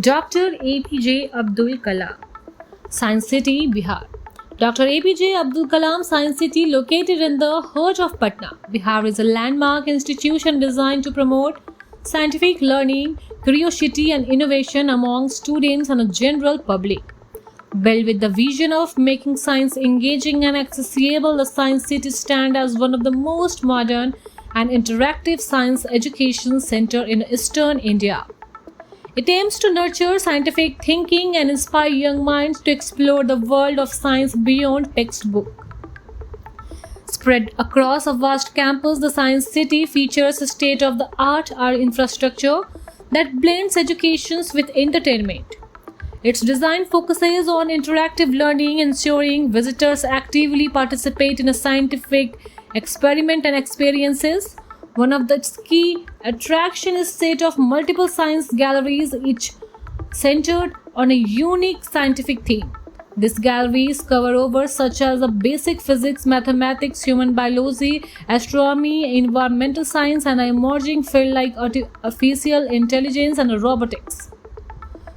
Dr. APJ Abdul Kalam, Science City, Bihar. Dr. APJ Abdul Kalam Science City, located in the heart of Patna, Bihar, is a landmark institution designed to promote scientific learning, curiosity, and innovation among students and the general public. Built with the vision of making science engaging and accessible, the Science City stands as one of the most modern and interactive science education centers in eastern India. It aims to nurture scientific thinking and inspire young minds to explore the world of science beyond textbook. Spread across a vast campus, the Science City features a state-of-the-art art infrastructure that blends education with entertainment. Its design focuses on interactive learning, ensuring visitors actively participate in a scientific experiment and experiences. One of its key attractions is a set of multiple science galleries, each centered on a unique scientific theme. These galleries cover over such as the basic physics, mathematics, human biology, astronomy, environmental science, and an emerging field like artificial intelligence and robotics.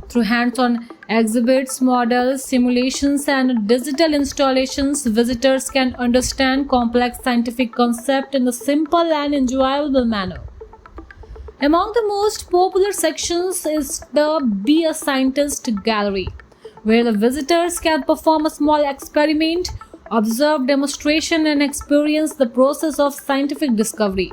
Through hands-on exhibits, models, simulations, and digital installations, visitors can understand complex scientific concepts in a simple and enjoyable manner. Among the most popular sections is the Be a Scientist gallery, where the visitors can perform a small experiment, observe demonstration, and experience the process of scientific discovery.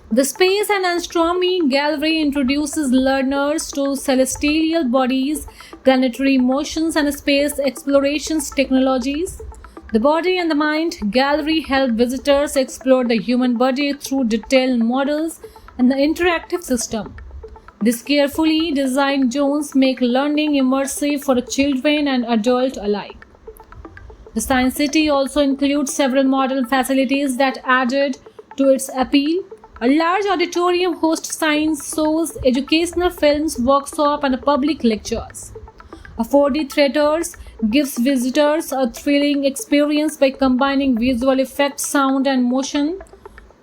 The Space and Astronomy Gallery introduces learners to celestial bodies, planetary motions, and space exploration technologies. The Body and the Mind Gallery helps visitors explore the human body through detailed models and the interactive system. These carefully designed zones make learning immersive for children and adults alike. The Science City also includes several modern facilities that added to its appeal. A large auditorium hosts science shows, educational films, workshops, and public lectures. A 4D theater gives visitors a thrilling experience by combining visual effects, sound, and motion.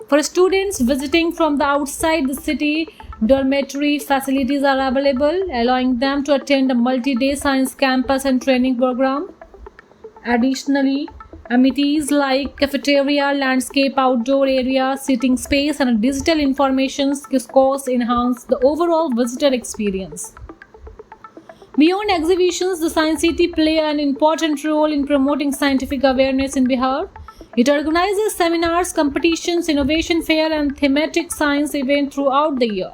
For students visiting from the outside the city, dormitory facilities are available, allowing them to attend a multi-day science campus and training program. Additionally, amenities like cafeteria, landscape, outdoor area, seating space, and digital information kiosks enhance the overall visitor experience. Beyond exhibitions, the Science City plays an important role in promoting scientific awareness in Bihar. It organizes seminars, competitions, innovation fair, and thematic science events throughout the year.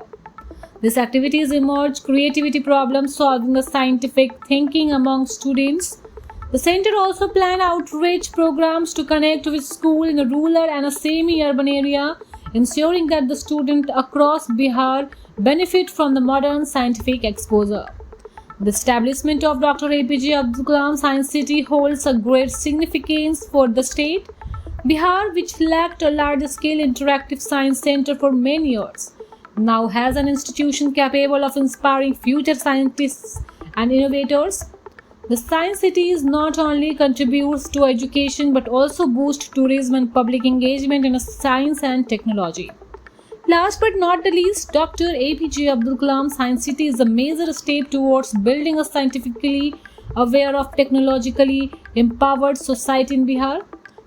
These activities emerge creativity, problem solving, and scientific thinking among students. The center also plans outreach programs to connect with schools in a rural and a semi-urban area, ensuring that the students across Bihar benefit from the modern scientific exposure. The establishment of Dr. APJ Abdul Kalam Science City holds a great significance for the state. Bihar, which lacked a large-scale interactive science center for many years, now has an institution capable of inspiring future scientists and innovators. The Science City not only contributes to education but also boosts tourism and public engagement in science and technology. Last but not the least, Dr. APJ Abdul Kalam Science City is a major step towards building a scientifically aware of technologically empowered society in Bihar.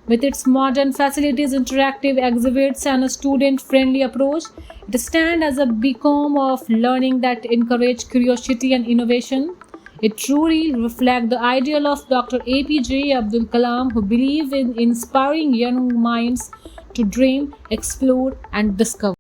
With its modern facilities, interactive exhibits, and a student-friendly approach, it stands as a beacon of learning that encourages curiosity and innovation. It truly reflects the ideal of Dr. APJ Abdul Kalam, who believed in inspiring young minds to dream, explore, and discover.